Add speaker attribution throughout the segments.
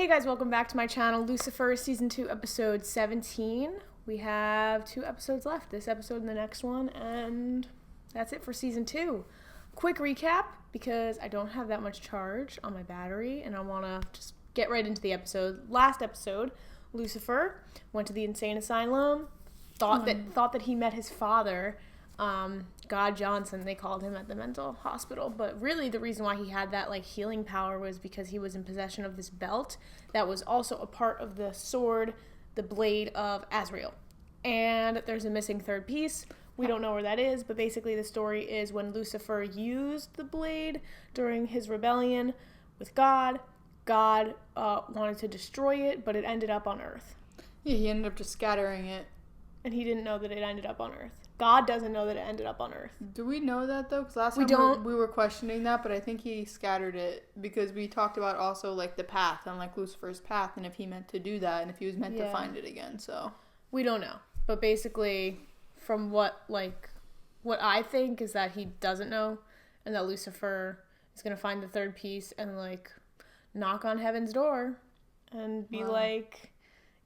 Speaker 1: Hey guys, welcome back to my channel, Lucifer, Season 2, Episode 17. We have 2 episodes left, this episode and the next one, and that's it for Season 2. Quick recap, because I don't have that much charge on my battery, and I want to just get right into the episode. Last episode, Lucifer went to the insane asylum, thought that he met his father, God Johnson, they called him at the mental hospital, but really the reason why he had that healing power was because he was in possession of this belt that was also a part of the sword, the blade of Azrael. And there's a missing third piece. We don't know where that is, but basically the story is when Lucifer used the blade during his rebellion with God, God wanted to destroy it, but it ended up on Earth.
Speaker 2: Yeah, he ended up just scattering it.
Speaker 1: And he didn't know that it ended up on Earth. God doesn't know that it ended up on Earth.
Speaker 2: Do we know that, though? Because last time we were questioning that, but I think he scattered it because we talked about also, the path and, Lucifer's path and if he meant to do that and if he was meant to find it again, so.
Speaker 1: We don't know. But basically, from what I think is that he doesn't know and that Lucifer is going to find the third piece and, knock on heaven's door and be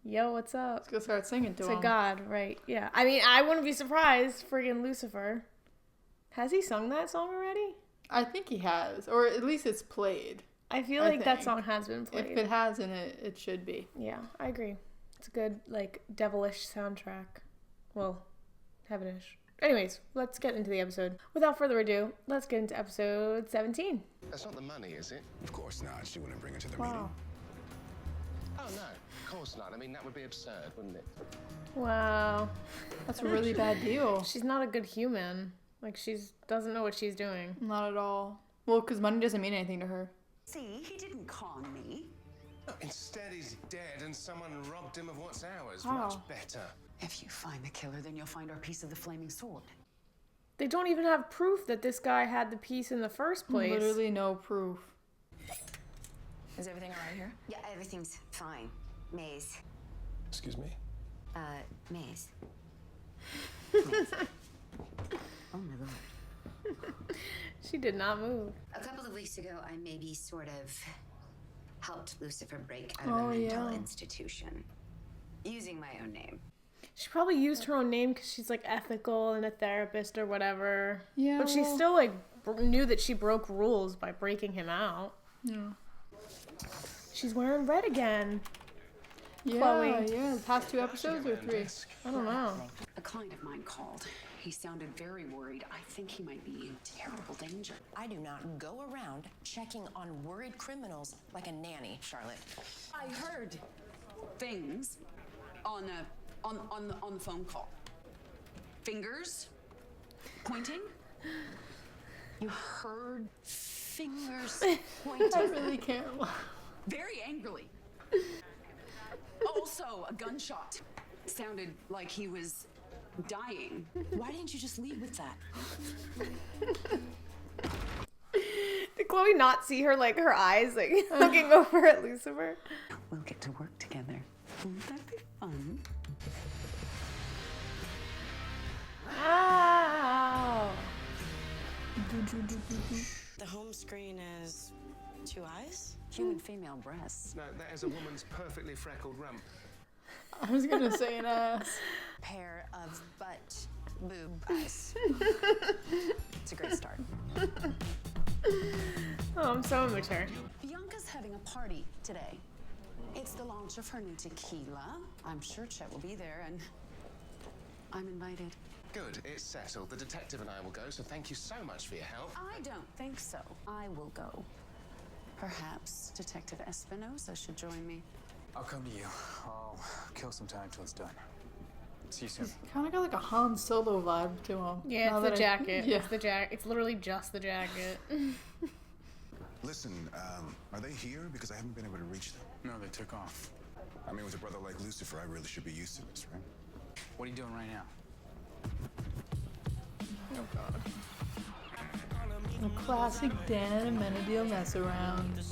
Speaker 1: yo, what's up?
Speaker 2: Let's go start singing to him.
Speaker 1: To God, right. Yeah. I mean, I wouldn't be surprised, friggin' Lucifer. Has he sung that song already?
Speaker 2: I think he has. Or at least it's played.
Speaker 1: I feel like that song has been played.
Speaker 2: If it hasn't, it should be.
Speaker 1: Yeah, I agree. It's a good, devilish soundtrack. Well, heavenish. Anyways, let's get into the episode. Without further ado, let's get into episode 17.
Speaker 3: That's not the money, is it?
Speaker 4: Of course not. She wouldn't bring it to the meeting.
Speaker 3: Oh, no. Of course not. I mean, that would be absurd, wouldn't it?
Speaker 1: Wow.
Speaker 2: That's a really bad deal.
Speaker 1: She's not a good human. She doesn't know what she's doing.
Speaker 2: Not at all. Well, because money doesn't mean anything to her.
Speaker 5: See, he didn't con me.
Speaker 3: No, instead, he's dead and someone robbed him of what's ours.
Speaker 2: How?
Speaker 3: Much better.
Speaker 5: If you find the killer, then you'll find our piece of the flaming sword.
Speaker 1: They don't even have proof that this guy had the piece in the first place.
Speaker 2: Literally no proof.
Speaker 6: Is everything all right here?
Speaker 7: Yeah, everything's fine. Maze.
Speaker 4: Excuse me?
Speaker 7: Maze. Maze. Oh my lord.
Speaker 1: She did not move.
Speaker 7: A couple of weeks ago, I maybe sort of helped Lucifer break out of a mental institution. Using my own name.
Speaker 1: She probably used her own name because she's, ethical and a therapist or whatever.
Speaker 2: Yeah.
Speaker 1: But she still, knew that she broke rules by breaking him out.
Speaker 2: Yeah.
Speaker 1: She's wearing red again.
Speaker 2: Yeah,
Speaker 1: Chloe.
Speaker 2: yeah. The past 2 episodes or 3?
Speaker 1: I don't know.
Speaker 5: A client of mine called. He sounded very worried. I think he might be in terrible danger.
Speaker 6: I do not go around checking on worried criminals like a nanny, Charlotte.
Speaker 5: I heard things on the phone call. Fingers pointing. You heard fingers pointing.
Speaker 2: I really can't laugh.
Speaker 5: Very angrily. Also, a gunshot. Sounded like he was dying. Why didn't you just leave with that?
Speaker 1: Did Chloe not see her, her eyes, looking over at Lucifer?
Speaker 5: We'll get to work together. Won't that be fun?
Speaker 1: Wow.
Speaker 6: The home screen is 2 eyes?
Speaker 5: Human female breasts.
Speaker 3: No, that is a woman's perfectly freckled rump.
Speaker 2: I was going to say an ass.
Speaker 6: Pair of butt boob eyes. It's a great start.
Speaker 1: Oh, I'm so immature.
Speaker 5: Bianca's having a party today. It's the launch of her new tequila. I'm sure Chet will be there, and I'm invited.
Speaker 3: Good, it's settled. The detective and I will go, so thank you so much for your help.
Speaker 5: I don't think so. I will go. Perhaps Detective Espinosa should join me.
Speaker 8: I'll come to you. I'll kill some time till it's done. See you soon.
Speaker 2: Kind of got a Han Solo vibe to him.
Speaker 1: Yeah, it's the jacket.
Speaker 2: Yeah.
Speaker 1: It's the jacket. It's literally just the jacket.
Speaker 4: Listen, are they here? Because I haven't been able to reach them.
Speaker 8: No, they took off.
Speaker 4: I mean, with a brother like Lucifer, I really should be used to this, right?
Speaker 8: What are you doing right now?
Speaker 1: Oh, God.
Speaker 2: A classic Dan and Menadil mess around.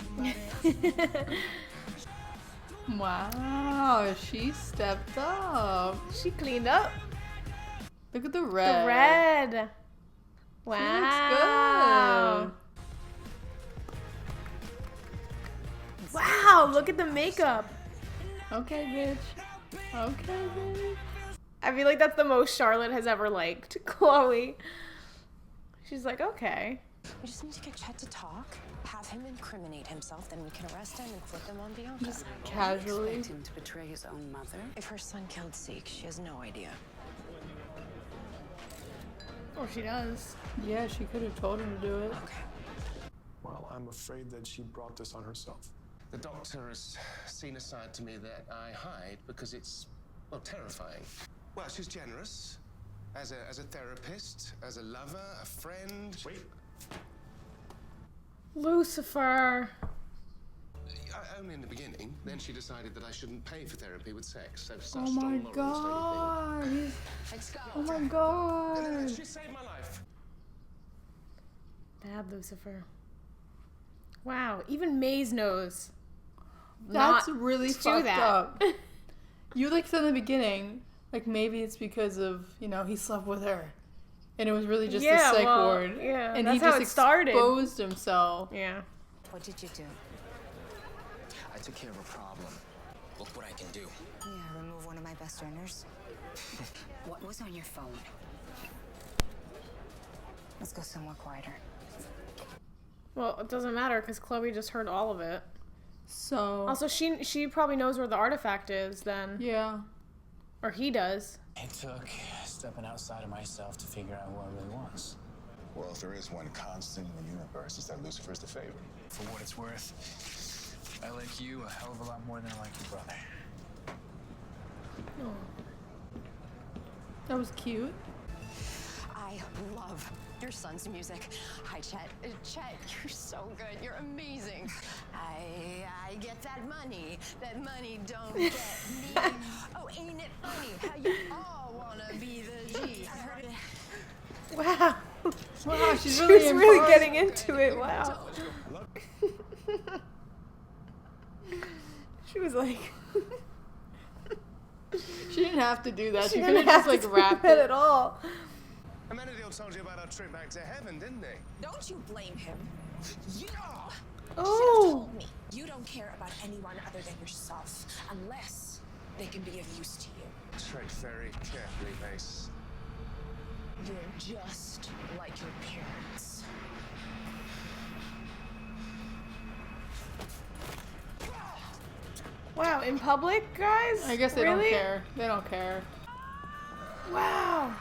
Speaker 2: Wow, she stepped up.
Speaker 1: She cleaned up.
Speaker 2: Look at the red.
Speaker 1: The red. Wow.
Speaker 2: She looks good.
Speaker 1: Wow, look at the makeup.
Speaker 2: Okay, bitch. Okay, bitch.
Speaker 1: I feel like that's the most Charlotte has ever liked Chloe. She's like, okay.
Speaker 9: We just need to get Chet to talk, have him incriminate himself, then we can arrest him and flip him on Bianca.
Speaker 2: Just casually.
Speaker 5: Expect him to betray his own mother?
Speaker 9: If her son killed Zeke, she has no idea.
Speaker 1: Or she does.
Speaker 2: Yeah, she could have told him to do it.
Speaker 9: Okay.
Speaker 8: Well, I'm afraid that she brought this on herself.
Speaker 3: The doctor has seen a side to me that I hide because it's, well, terrifying. Well, she's generous. As a therapist, as a lover, a friend.
Speaker 8: Wait.
Speaker 1: Lucifer.
Speaker 3: Only in the beginning. Then she decided that I shouldn't pay for therapy with sex. So such
Speaker 2: Oh my
Speaker 3: strong morals,
Speaker 2: god.
Speaker 5: Let's go.
Speaker 2: Oh my god.
Speaker 3: and she saved my life.
Speaker 1: Bad Lucifer. Wow, even Maze knows.
Speaker 2: That's
Speaker 1: not
Speaker 2: really
Speaker 1: to do
Speaker 2: fucked
Speaker 1: that.
Speaker 2: up. You like said in the beginning, like maybe it's because of, you know, he slept with her. And it was really just a psych ward.
Speaker 1: Yeah,
Speaker 2: and
Speaker 1: that's
Speaker 2: he
Speaker 1: how
Speaker 2: just
Speaker 1: it started.
Speaker 2: exposed himself.
Speaker 1: Yeah.
Speaker 9: What did you do?
Speaker 8: I took care of a problem. Look what I can do.
Speaker 9: Yeah, remove one of my best earners.
Speaker 7: What was on your phone?
Speaker 9: Let's go somewhere quieter.
Speaker 1: Well, it doesn't matter because Chloe just heard all of it.
Speaker 2: So.
Speaker 1: Also, she probably knows where the artifact is then.
Speaker 2: Yeah.
Speaker 1: Or he does.
Speaker 8: It took stepping outside of myself to figure out who I really was.
Speaker 4: Well, if there is one constant in the universe, it's that Lucifer's the favorite.
Speaker 8: For what it's worth, I like you a hell of a lot more than I like your brother.
Speaker 2: That was cute.
Speaker 9: I love your son's music. Hi, Chet. Chet, you're so good. You're amazing. I get that money. That money don't get me. Oh, ain't it funny how you all wanna be the G? I heard it.
Speaker 1: Wow.
Speaker 2: Wow, she's
Speaker 1: She's
Speaker 2: really,
Speaker 1: really getting into it. Wow. She was like.
Speaker 2: She didn't have to do that. She could
Speaker 1: didn't
Speaker 2: have just
Speaker 1: have to
Speaker 2: like
Speaker 1: do
Speaker 2: wrapped
Speaker 1: that
Speaker 2: it
Speaker 1: at all.
Speaker 3: Amenadiel told you about our trip back to heaven, didn't they?
Speaker 9: Don't you blame him. You
Speaker 1: Oh.
Speaker 9: told me you don't care about anyone other than yourself unless they can be of use to you.
Speaker 3: Tread very carefully, Mace.
Speaker 9: You're just like your parents.
Speaker 1: Wow, in public, guys?
Speaker 2: I guess they
Speaker 1: really?
Speaker 2: don't care. They don't care.
Speaker 1: Wow.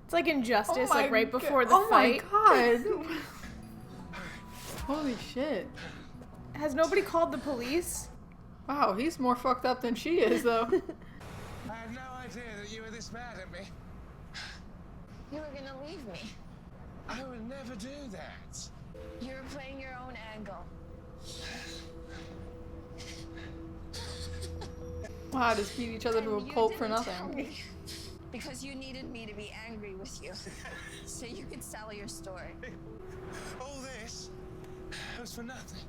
Speaker 1: It's like Injustice,
Speaker 2: Oh
Speaker 1: like
Speaker 2: my
Speaker 1: right
Speaker 2: go-
Speaker 1: before the
Speaker 2: oh
Speaker 1: fight.
Speaker 2: my god. Holy shit.
Speaker 1: Has nobody called the police?
Speaker 2: Wow, he's more fucked up than she is, though.
Speaker 3: I had no idea that you were this mad at me.
Speaker 9: You were gonna leave me.
Speaker 3: I would never do that.
Speaker 9: You were playing your own angle.
Speaker 2: Wow, just beat each other to a
Speaker 9: And you
Speaker 2: pulp for
Speaker 9: didn't tell
Speaker 2: nothing.
Speaker 9: me, because you needed me to be angry with you, so you could sell your story.
Speaker 3: All this was for nothing.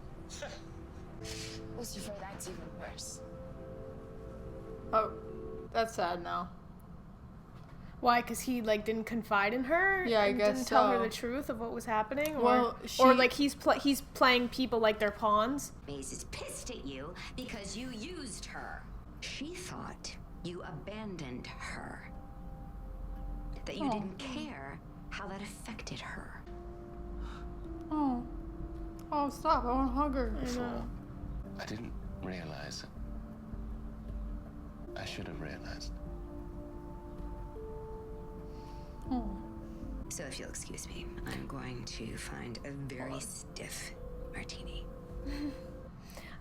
Speaker 9: Lucifer, that's even worse.
Speaker 2: Oh, that's sad now.
Speaker 1: Why? Because he like didn't confide in her.
Speaker 2: Yeah, I
Speaker 1: and
Speaker 2: guess
Speaker 1: didn't tell her
Speaker 2: so.
Speaker 1: the truth of what was happening.
Speaker 2: Well,
Speaker 1: or
Speaker 2: she-
Speaker 1: like he's playing people like they're pawns.
Speaker 7: Maze is pissed at you because you used her. She thought you abandoned her. That you didn't care how that affected her.
Speaker 2: Oh. Oh, stop. I want to hug her.
Speaker 1: I know.
Speaker 3: I didn't realize it. I should have realized.
Speaker 2: Oh.
Speaker 7: So if you'll excuse me, I'm going to find a very stiff martini.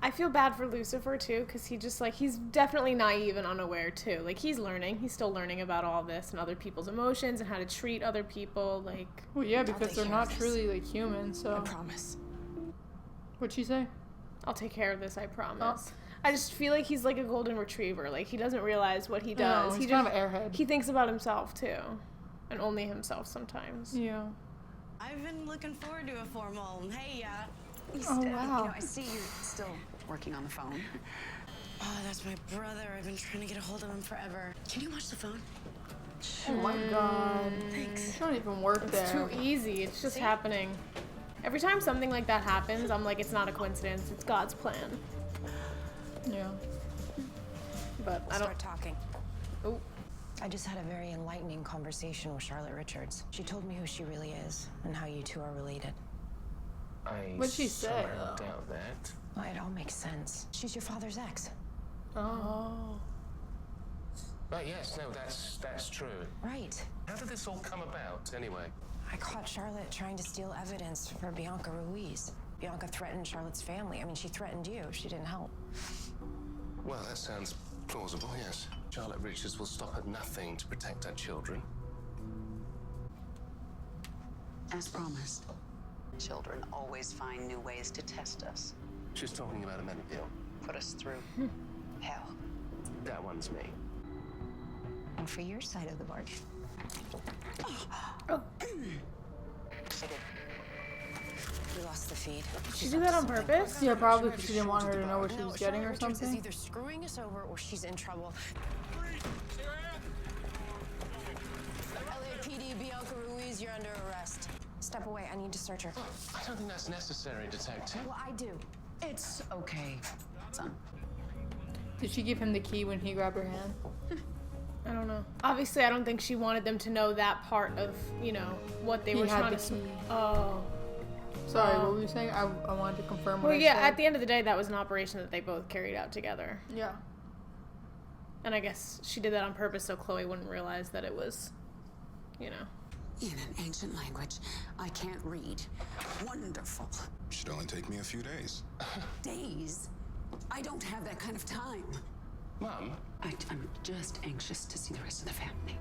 Speaker 1: I feel bad for Lucifer too, because he just like he's definitely naive and unaware too. Like he's learning. He's still learning about all this and other people's emotions and how to treat other people. Like.
Speaker 2: Well, yeah, because
Speaker 9: take
Speaker 2: they're
Speaker 9: care
Speaker 2: not
Speaker 9: of this.
Speaker 2: truly like human. So.
Speaker 9: I promise.
Speaker 2: What'd she say?
Speaker 1: I'll take care of this, I promise. I just feel like he's like a golden retriever. Like he doesn't realize what he does.
Speaker 2: He's
Speaker 1: He
Speaker 2: kind
Speaker 1: just,
Speaker 2: of an airhead.
Speaker 1: he thinks about himself too, and only himself sometimes.
Speaker 2: Yeah.
Speaker 10: I've been looking forward to a formal. Hey,
Speaker 2: Oh
Speaker 5: You
Speaker 2: wow.
Speaker 5: know, I see you're still working on the phone.
Speaker 10: oh, that's my brother. I've been trying to get a hold of him forever. Can you watch the phone?
Speaker 2: Oh my god. Thanks. She don't even work
Speaker 1: It's
Speaker 2: there.
Speaker 1: too easy. It's just happening Every time something like that happens, I'm like, it's not a coincidence. It's God's plan.
Speaker 2: Yeah.
Speaker 1: But I don't...
Speaker 10: Start talking.
Speaker 1: Oh.
Speaker 10: I just had a very enlightening conversation with Charlotte Richards. She told me who she really is and how you two are related.
Speaker 2: What'd she say?
Speaker 3: Doubt that.
Speaker 10: Well, it all makes sense. She's your father's ex.
Speaker 2: Oh.
Speaker 3: But yes, no, that's true.
Speaker 10: Right.
Speaker 3: How did this all come about, anyway?
Speaker 10: I caught Charlotte trying to steal evidence for Bianca Ruiz. Bianca threatened Charlotte's family. I mean, she threatened you if she didn't help.
Speaker 3: Well, that sounds plausible, yes. Charlotte Richards will stop at nothing to protect her children.
Speaker 5: As promised, children always find new ways to test us.
Speaker 3: She's talking about a many deal.
Speaker 5: Put us through hell.
Speaker 3: That one's me.
Speaker 10: And for your side of the bargain.
Speaker 1: Oh.
Speaker 10: We lost the feed.
Speaker 1: Did she do that on purpose?
Speaker 2: Yeah, probably because she didn't want her to know what she was getting or
Speaker 10: Richards is
Speaker 2: something.
Speaker 10: either screwing us over or she's in trouble. LAPD, Bianca Ruiz, you're under arrest. Step away, I need to search her.
Speaker 3: I don't think that's necessary, Detective.
Speaker 10: Well, I do.
Speaker 5: It's okay, son.
Speaker 2: Did she give him the key when he grabbed her hand?
Speaker 1: I don't know. Obviously, I don't think she wanted them to know that part of, you know, what they were trying to... Oh.
Speaker 2: Sorry, what were you saying? I wanted to confirm what
Speaker 1: well,
Speaker 2: I
Speaker 1: yeah,
Speaker 2: said.
Speaker 1: at the end of the day, that was an operation that they both carried out together.
Speaker 2: Yeah.
Speaker 1: And I guess she did that on purpose so Chloe wouldn't realize that it was, you know.
Speaker 5: In an ancient language I can't read. Wonderful.
Speaker 4: Should only take me a few days.
Speaker 5: Days? I don't have that kind of time.
Speaker 3: Mum?
Speaker 5: I'm just anxious to see the rest of the family.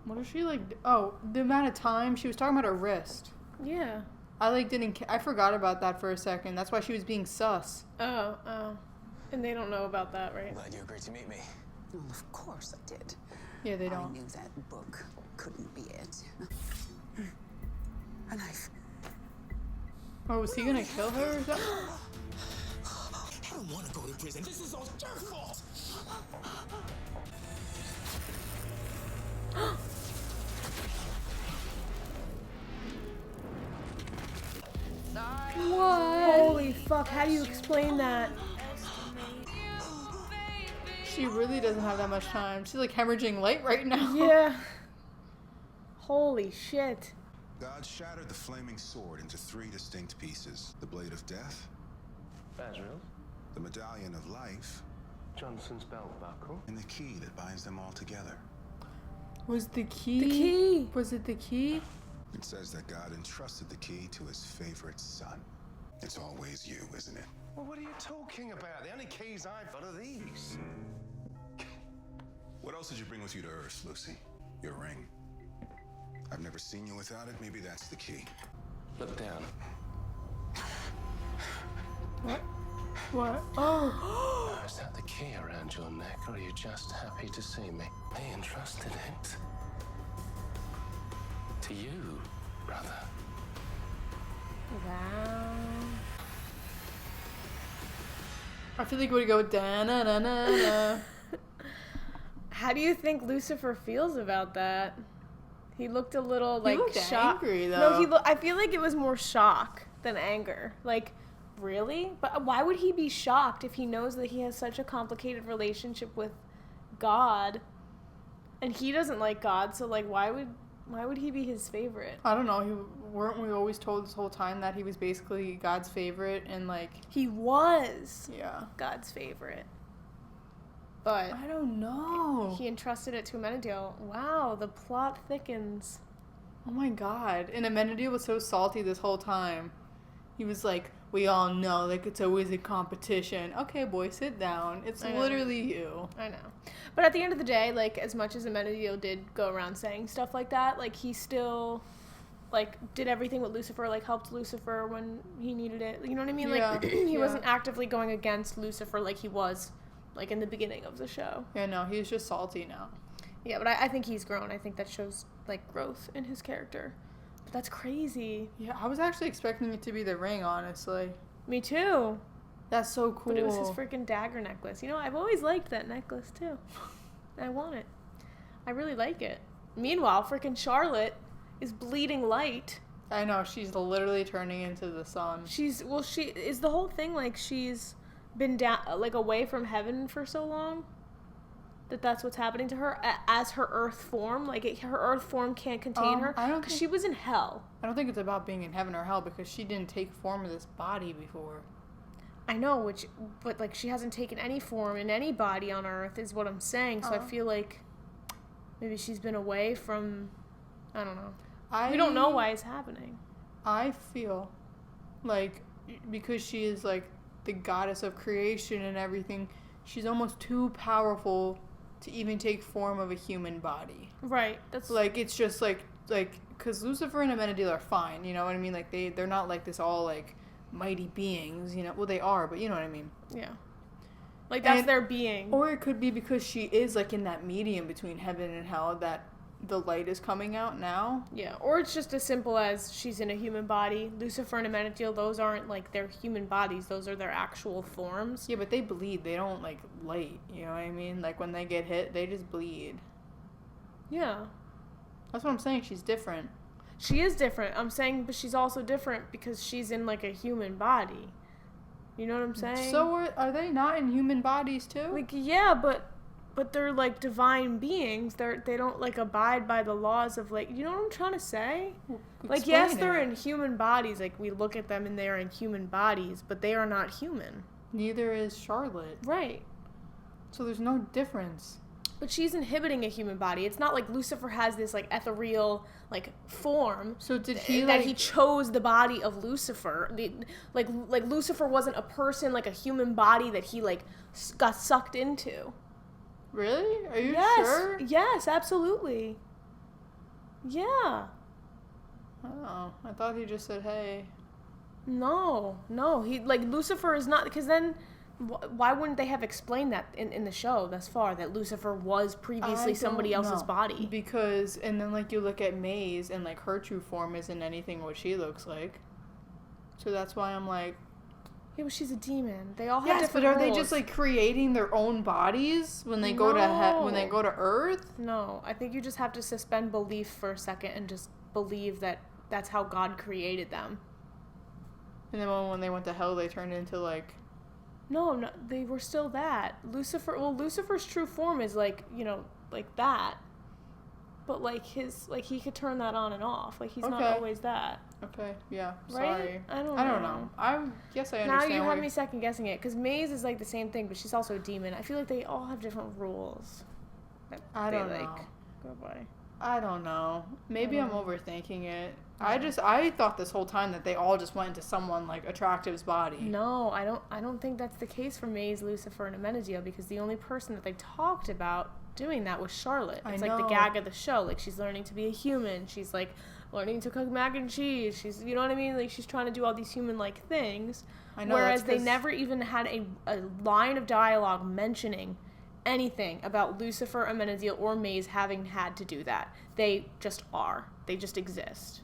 Speaker 2: What is she like? Oh, the amount of time she was talking about her wrist.
Speaker 1: Yeah.
Speaker 2: I forgot about that for a second. That's why she was being sus.
Speaker 1: Oh. And they don't know about that, right?
Speaker 8: Glad you agreed to meet me.
Speaker 5: Well, of course I did.
Speaker 2: Yeah, they don't.
Speaker 5: I knew that book couldn't be it. A knife.
Speaker 2: Oh, was he gonna kill her or something?
Speaker 11: I don't want to go to prison. This is all your fault.
Speaker 1: What? Holy fuck, how do you explain that?
Speaker 2: She really doesn't have that much time. She's like hemorrhaging light right now.
Speaker 1: Yeah. Holy shit.
Speaker 4: God shattered the flaming sword into 3 distinct pieces. The blade of death,
Speaker 3: Azrael,
Speaker 4: the medallion of life,
Speaker 3: Johnson's belt buckle,
Speaker 4: and the key that binds them all together.
Speaker 2: Was the key?
Speaker 1: The key.
Speaker 2: Was it the key?
Speaker 4: It says that God entrusted the key to his favorite son. It's always you, isn't it?
Speaker 3: Well, what are you talking about? The only keys I've got are these.
Speaker 4: What else did you bring with you to Earth, Lucy? Your ring. I've never seen you without it. Maybe that's the key.
Speaker 3: Look down.
Speaker 2: What? What? Oh.
Speaker 3: Is that the key around your neck, or are you just happy to see me? He entrusted it to you, brother.
Speaker 1: Wow.
Speaker 2: I feel like we would go da-na-na-na-na.
Speaker 1: How do you think Lucifer feels about that? He looked a little like shocked.
Speaker 2: Angry though.
Speaker 1: No, I feel like it was more shock than anger. Like, really? But why would he be shocked if he knows that he has such a complicated relationship with God, and he doesn't like God? So like, why would he be his favorite?
Speaker 2: I don't know. Weren't we always told this whole time that he was basically God's favorite and like
Speaker 1: he was God's favorite? But
Speaker 2: I don't know.
Speaker 1: He entrusted it to Amenadiel. Wow, the plot thickens.
Speaker 2: Oh my god. And Amenadiel was so salty this whole time. He was like, we all know, like, it's always a competition. Okay, boy, sit down. It's literally you.
Speaker 1: I know. But at the end of the day, like, as much as Amenadiel did go around saying stuff like that, like, he still, like, did everything with Lucifer, like, helped Lucifer when he needed it. You know what I mean? Like, he wasn't actively going against Lucifer like he was, like, in the beginning of the show.
Speaker 2: Yeah, no, he's just salty now.
Speaker 1: Yeah, but I think he's grown. I think that shows, like, growth in his character. But that's crazy.
Speaker 2: Yeah, I was actually expecting it to be the ring, honestly.
Speaker 1: Me too.
Speaker 2: That's so cool.
Speaker 1: But it was his freaking dagger necklace. You know, I've always liked that necklace, too. I want it. I really like it. Meanwhile, freaking Charlotte is bleeding light.
Speaker 2: I know, she's literally turning into the sun.
Speaker 1: She is the whole thing like she's been down, like away from heaven for so long that's what's happening to her as her earth form. Like her earth form can't contain her because she was in hell.
Speaker 2: I don't think it's about being in heaven or hell because she didn't take form of this body before.
Speaker 1: I know, but like she hasn't taken any form in any body on earth is what I'm saying. So I feel like maybe she's been away from, I don't know. We don't know why it's happening.
Speaker 2: I feel like because she is like the goddess of creation and everything, she's almost too powerful to even take form of a human body.
Speaker 1: Right. That's
Speaker 2: like, it's just like because Lucifer and Amenadiel are fine, you know what I mean? Like they're not like this all like mighty beings, you know. Well, they are, but you know what I mean.
Speaker 1: Yeah. Like that's their being.
Speaker 2: Or it could be because she is like in that medium between heaven and hell that the light is coming out now.
Speaker 1: Yeah, or it's just as simple as she's in a human body. Lucifer and Amenadiel, those aren't like their human bodies. Those are their actual forms.
Speaker 2: Yeah, but they bleed. They don't like light. You know what I mean? Like when they get hit, they just bleed.
Speaker 1: Yeah.
Speaker 2: That's what I'm saying. She's different.
Speaker 1: She is different. I'm saying, but she's also different because she's in like a human body. You know what I'm saying?
Speaker 2: So are they not in human bodies too?
Speaker 1: Like, yeah, but they're like divine beings. They don't like abide by the laws of like, you know what I'm trying to say? Like, yes, they're in human bodies. Like we look at them and they are in human bodies, but they are not human.
Speaker 2: Neither is Charlotte.
Speaker 1: Right.
Speaker 2: So there's no difference.
Speaker 1: But she's inhibiting a human body. It's not like Lucifer has this like ethereal like form.
Speaker 2: So did he
Speaker 1: that he chose the body of Lucifer? Like Lucifer wasn't a person, like a human body that he like got sucked into.
Speaker 2: Really? Are you sure?
Speaker 1: Yes, absolutely. Yeah.
Speaker 2: Oh, I thought he just said, hey.
Speaker 1: No. He, like, Lucifer is not, because then, why wouldn't they have explained that in the show thus far, that Lucifer was previously somebody else's body?
Speaker 2: Because, and then, like, you look at Maze, and, like, her true form isn't anything what she looks like. So that's why I'm like,
Speaker 1: yeah, but she's a demon. They all have different
Speaker 2: rules. But are
Speaker 1: they
Speaker 2: just like creating their own bodies when they go to when they go to Earth?
Speaker 1: No, I think you just have to suspend belief for a second and just believe that that's how God created them.
Speaker 2: And then when they went to hell, they turned into like.
Speaker 1: No, they were still that. Lucifer's true form is like, you know, like that. But like he could turn that on and off. Like he's not always that.
Speaker 2: Okay, yeah.
Speaker 1: Right?
Speaker 2: Sorry.
Speaker 1: I don't
Speaker 2: know. I guess I understand.
Speaker 1: Now you have me second guessing it because Maze is like the same thing, but she's also a demon. I feel like they all have different rules.
Speaker 2: I don't know.
Speaker 1: Go by.
Speaker 2: I don't know. Maybe I'm overthinking it. I thought this whole time that they all just went into someone like attractive's body.
Speaker 1: No, I don't think that's the case for Maze, Lucifer, and Amenadiel because the only person that they talked about doing that was Charlotte. It's like the gag of the show. Like she's learning to be a human. She's like learning to cook mac and cheese. She's, you know what I mean? Like she's trying to do all these human-like things. I know. Whereas they never even had a line of dialogue mentioning anything about Lucifer, Amenadiel, or Maze having had to do that. They just are. They just exist.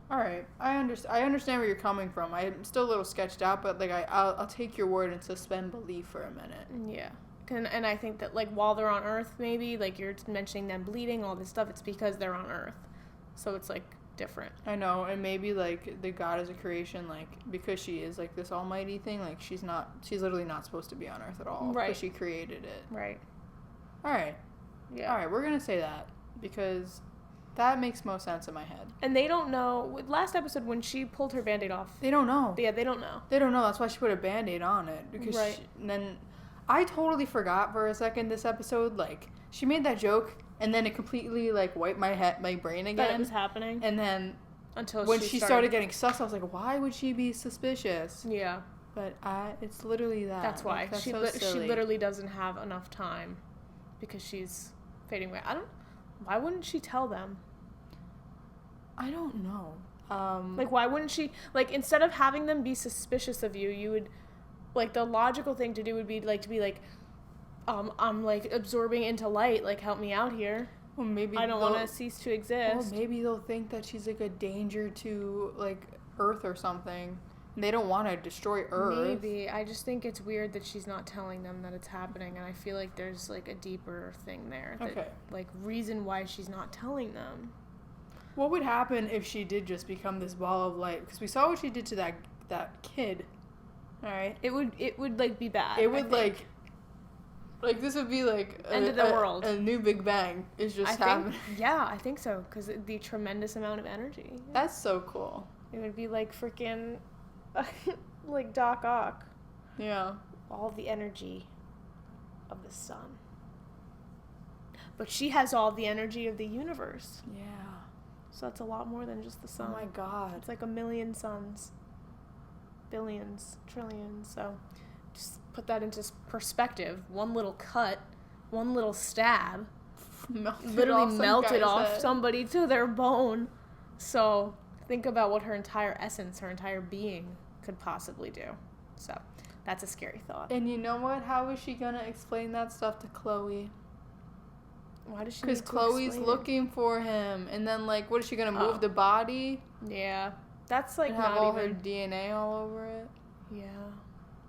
Speaker 2: All right, I understand where you're coming from. I'm still a little sketched out, but like I'll take your word and suspend belief for a minute.
Speaker 1: Yeah. And I think that, like, while they're on Earth, maybe, like, you're mentioning them bleeding, all this stuff, it's because they're on Earth. So it's, like, different.
Speaker 2: I know, and maybe, like, the God is a creation, like, because she is, like, this almighty thing, like, she's literally not supposed to be on Earth at all.
Speaker 1: Right.
Speaker 2: Because she created it.
Speaker 1: Right.
Speaker 2: All right.
Speaker 1: Yeah.
Speaker 2: All right, we're going to say that, because that makes most sense in my head.
Speaker 1: And they don't know, last episode, when she pulled her Band-Aid off.
Speaker 2: They don't know.
Speaker 1: Yeah, they don't know.
Speaker 2: They don't know, that's why she put a Band-Aid on it. Because and then I totally forgot for a second this episode, like, she made that joke, and then it completely, like, wiped my brain again.
Speaker 1: That it was happening.
Speaker 2: And then
Speaker 1: until
Speaker 2: when she started getting sus, I was like, why would she be suspicious?
Speaker 1: Yeah.
Speaker 2: But it's literally that.
Speaker 1: That's why.
Speaker 2: Like, that's
Speaker 1: she literally doesn't have enough time because she's fading away. Why wouldn't she tell them?
Speaker 2: I don't know.
Speaker 1: Like, why wouldn't she, like, instead of having them be suspicious of you, you would, like, the logical thing to do would be, like, to be like, I'm, like, absorbing into light, like, help me out here.
Speaker 2: Well, maybe
Speaker 1: I don't want to cease to exist.
Speaker 2: Or maybe they'll think that she's, like, a danger to, like, Earth or something. And they don't want to destroy Earth.
Speaker 1: Maybe. I just think it's weird that she's not telling them that it's happening, and I feel like there's, like, a deeper thing there. That, like, reason why she's not telling them.
Speaker 2: What would happen if she did just become this ball of light? Because we saw what she did to that kid. All right.
Speaker 1: It would like be bad.
Speaker 2: It would like this would be like
Speaker 1: end of the world.
Speaker 2: A new Big Bang is just happening.
Speaker 1: Yeah, I think so. Because the tremendous amount of energy.
Speaker 2: That's so cool.
Speaker 1: It would be like freaking, like Doc Ock.
Speaker 2: Yeah.
Speaker 1: All the energy of the sun. But she has all the energy of the universe.
Speaker 2: Yeah.
Speaker 1: So that's a lot more than just the sun.
Speaker 2: Oh my God.
Speaker 1: It's like 1,000,000 suns. Billions, trillions. So just put that into perspective. One little cut, one little stab, literally melted off somebody to their bone. So think about what her entire essence, her entire being could possibly do. So that's a scary thought.
Speaker 2: And you know what? How is she going to explain that stuff to Chloe?
Speaker 1: Why does she?
Speaker 2: Because Chloe's looking for him, and then like, what is she gonna move the body?
Speaker 1: Yeah, that's like
Speaker 2: and have
Speaker 1: not
Speaker 2: all
Speaker 1: even...
Speaker 2: her DNA all over it.
Speaker 1: Yeah.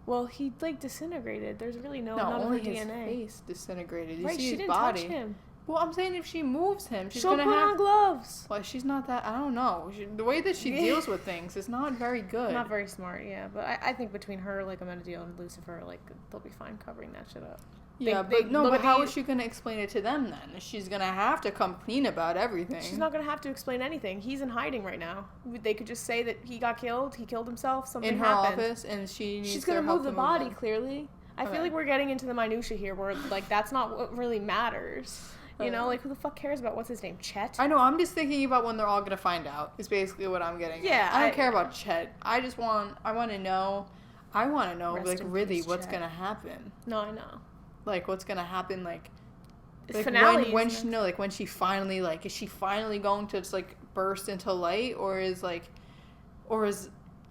Speaker 1: Well, he like disintegrated. There's really none
Speaker 2: only
Speaker 1: of her
Speaker 2: his
Speaker 1: DNA.
Speaker 2: face disintegrated. You
Speaker 1: Right,
Speaker 2: see
Speaker 1: she
Speaker 2: his
Speaker 1: didn't
Speaker 2: body.
Speaker 1: touch him.
Speaker 2: Well, I'm saying if she moves him, she's
Speaker 1: She'll
Speaker 2: gonna
Speaker 1: put
Speaker 2: have
Speaker 1: on gloves.
Speaker 2: Well, she's not that. I don't know. The way that she deals with things is not very good.
Speaker 1: Not very smart. Yeah, but I think between her, like Amenadiel and Lucifer, like they'll be fine covering that shit up.
Speaker 2: Yeah, but how is she going to explain it to them then? She's going to have to come clean about everything.
Speaker 1: She's not going to have to explain anything. He's in hiding right now. They could just say that he got killed, he killed himself, something happened.
Speaker 2: In her office, and she's
Speaker 1: going to move the body, clearly. I feel like we're getting into the minutia here where, like, that's not what really matters. You know, like, who the fuck cares about, what's his name, Chet?
Speaker 2: I know, I'm just thinking about when they're all going to find out, is basically what I'm getting at. I don't care about Chet. I want to know, like, really what's going to happen.
Speaker 1: No, I know.
Speaker 2: Like, what's gonna happen, like
Speaker 1: finale
Speaker 2: when she when she finally, like, is she finally going to just, like, burst into light, or is oh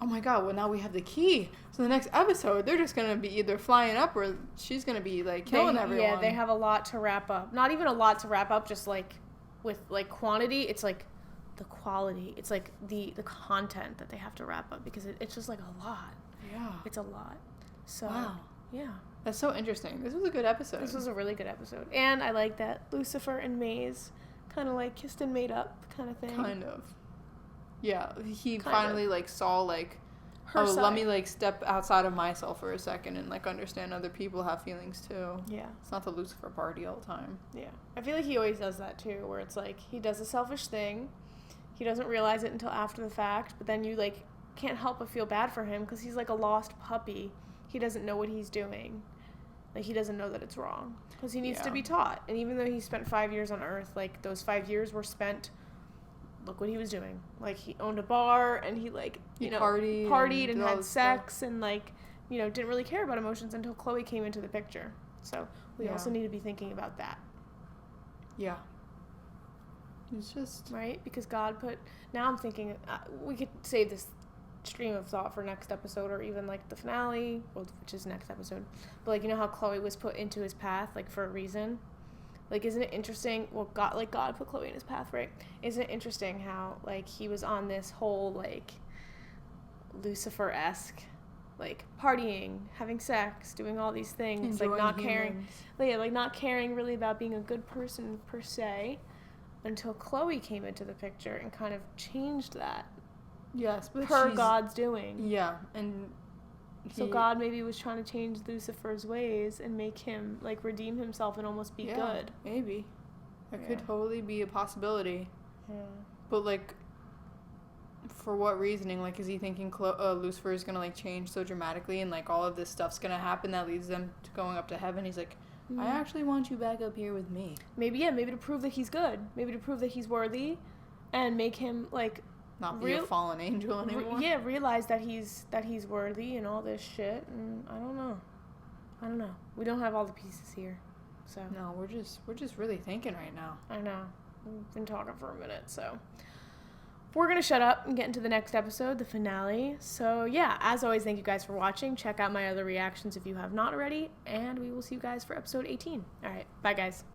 Speaker 2: my God, well, now we have the key, so the next episode they're just gonna be either flying up or she's gonna be, like, killing everyone.
Speaker 1: Yeah, they have a lot to wrap up. Not even a lot to wrap up, just like with like quantity, it's like the quality, it's like the content that they have to wrap up, because it's just like a lot.
Speaker 2: Yeah,
Speaker 1: it's a lot. So
Speaker 2: wow.
Speaker 1: Yeah.
Speaker 2: That's so interesting. This was a good episode.
Speaker 1: This was a really good episode. And I like that Lucifer and Maze kind of like kissed and made up kind of thing.
Speaker 2: Kind of. Yeah. He finally like saw like,
Speaker 1: her side.
Speaker 2: Let me like step outside of myself for a second and like understand other people have feelings too.
Speaker 1: Yeah.
Speaker 2: It's not the Lucifer party all the time.
Speaker 1: Yeah. I feel like he always does that too, where it's like he does a selfish thing. He doesn't realize it until after the fact, but then you like can't help but feel bad for him because he's like a lost puppy. He doesn't know what he's doing. Like, he doesn't know that it's wrong. Because he needs to be taught. And even though he spent 5 years on Earth, like, those 5 years were spent... Look what he was doing. Like, he owned a bar, and he, like, partied and had sex, and, like, you know, didn't really care about emotions until Chloe came into the picture. So, we also need to be thinking about that.
Speaker 2: Yeah. It's just...
Speaker 1: Right? Because God put... Now I'm thinking... we could save this stream of thought for next episode, or even like the finale, which is next episode, but like, you know how Chloe was put into his path like for a reason? Like, isn't it interesting? Well, God put Chloe in his path, right? Isn't it interesting how like he was on this whole like Lucifer-esque like partying, having sex, doing all these things, like not caring, like not caring really about being a good person per se, until Chloe came into the picture and kind of changed that.
Speaker 2: Yes, but
Speaker 1: God's doing.
Speaker 2: Yeah, and
Speaker 1: so God maybe was trying to change Lucifer's ways and make him like redeem himself and almost be good.
Speaker 2: Maybe that could totally be a possibility.
Speaker 1: Yeah.
Speaker 2: But like, for what reasoning? Like, is he thinking Lucifer is gonna like change so dramatically, and like all of this stuff's gonna happen that leads them to going up to heaven? He's like, I actually want you back up here with me.
Speaker 1: Maybe to prove that he's good. Maybe to prove that he's worthy, and make him like.
Speaker 2: Not be a fallen angel anymore.
Speaker 1: Realize that he's worthy and all this shit, and I don't know. We don't have all the pieces here, so
Speaker 2: no, we're just really thinking right now.
Speaker 1: I know. We've been talking for a minute, so we're gonna shut up and get into the next episode, the finale. So yeah, as always, thank you guys for watching. Check out my other reactions if you have not already, and we will see you guys for episode 18. All right, bye guys.